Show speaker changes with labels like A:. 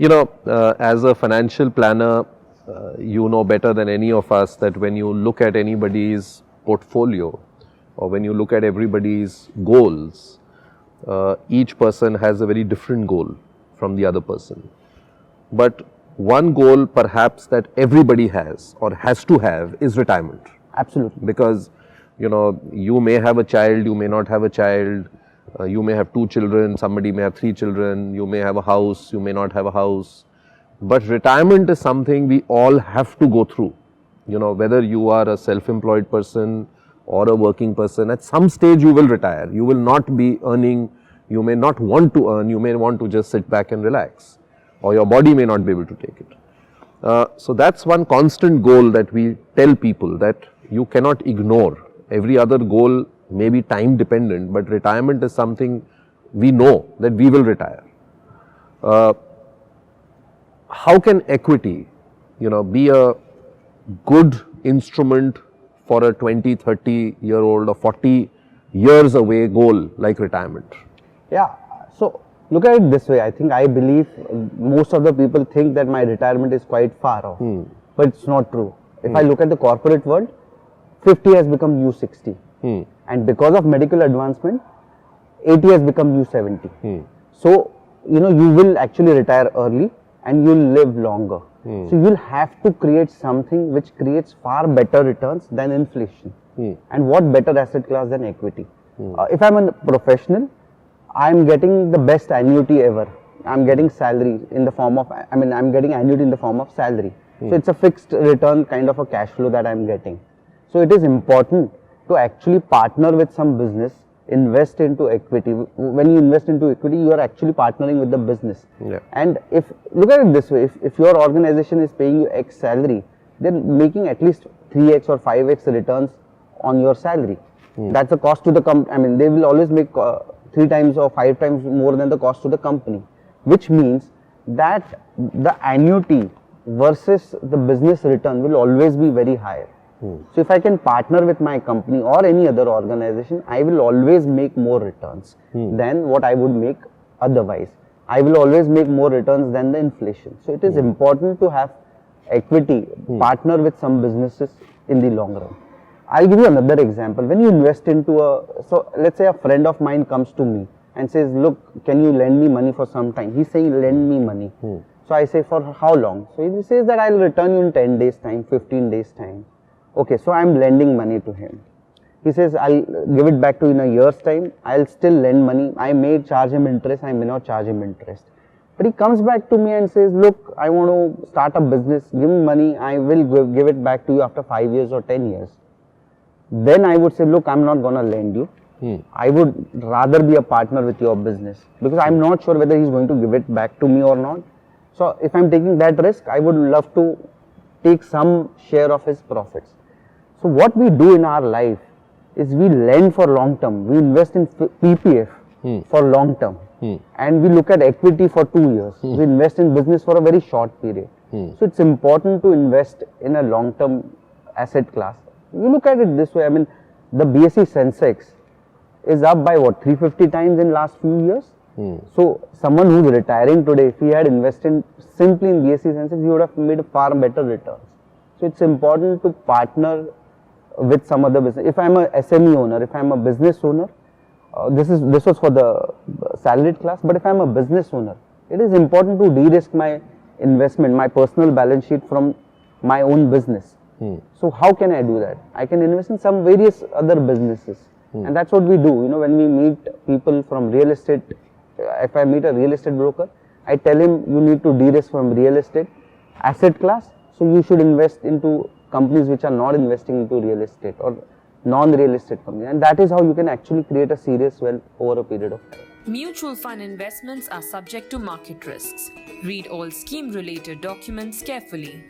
A: As a financial planner, you know better than any of us that when you look at anybody's portfolio or when you look at everybody's goals, each person has a very different goal from the other person. But one goal perhaps that everybody has or has to have is retirement.
B: Absolutely.
A: Because, you may have a child, you may not have a child, you may have 2 children, somebody may have 3 children, you may have a house, you may not have a house. But retirement is something we all have to go through. Whether you are a self-employed person or a working person, at some stage you will retire. You will not be earning, you may not want to earn, you may want to just sit back and relax, or your body may not be able to take it. So that's one constant goal that we tell people that you cannot ignore. Every other goal may be time dependent, but retirement is something we know that we will retire. How can equity, be a good instrument for a 20, 30-year-old or 40 years away goal like retirement?
B: Yeah, so look at it this way. I believe most of the people think that my retirement is quite far off, but it's not true. If I look at the corporate world, 50 has become new 60, and because of medical advancement, 80 has become new 70. So, you will actually retire early and you'll live longer. So, you'll have to create something which creates far better returns than inflation. And what better asset class than equity? If I'm a professional, I'm getting the best annuity ever. I'm getting salary in the form of, I'm getting annuity in the form of salary. So, it's a fixed return kind of a cash flow that I'm getting. So, it is important to actually partner with some business, invest into equity. When you invest into equity, you are actually partnering with the business.
A: Yeah.
B: And look at it this way, if your organization is paying you X salary, they're making at least 3x or 5x returns on your salary. That's the cost to the company. They will always make 3 times or 5 times more than the cost to the company, which means that the annuity versus the business return will always be very high. So if I can partner with my company or any other organization, I will always make more returns than what I would make otherwise. I will always make more returns than the inflation. So it is important to have equity, partner with some businesses in the long run. I'll give you another example. When you invest into so let's say a friend of mine comes to me and says, look, can you lend me money for some time? He's saying, lend me money. So I say, for how long? So he says that I'll return you in 10 days time, 15 days time. Okay, so I'm lending money to him. He says, I'll give it back to you in a year's time. I'll still lend money. I may charge him interest, I may not charge him interest. But he comes back to me and says, look, I want to start a business, give me money, I will give it back to you after 5 years or 10 years. Then I would say, look, I'm not going to lend you. I would rather be a partner with your business because I'm not sure whether he's going to give it back to me or not. So if I'm taking that risk, I would love to take some share of his profits. So what we do in our life is we lend for long term. We invest in PPF for long term, and we look at equity for 2 years. We invest in business for a very short period. So it's important to invest in a long term asset class. You look at it this way. The BSE Sensex is up by what, 350 times in last few years. So someone who's retiring today, if he had invested simply in BSE Sensex, he would have made a far better returns. So it's important to partner with some other business. If I'm a SME owner, if I'm a business owner, this was for the salaried class, but if I'm a business owner, it is important to de-risk my investment, my personal balance sheet from my own business. So how can I do that? I can invest in some various other businesses, and that's what we do. When we meet people from real estate, if I meet a real estate broker, I tell him you need to de-risk from real estate asset class, so you should invest into companies which are not investing into real estate or non-real estate companies, and that is how you can actually create a serious wealth over a period of time.
C: Mutual fund investments are subject to market risks. Read all scheme-related documents carefully.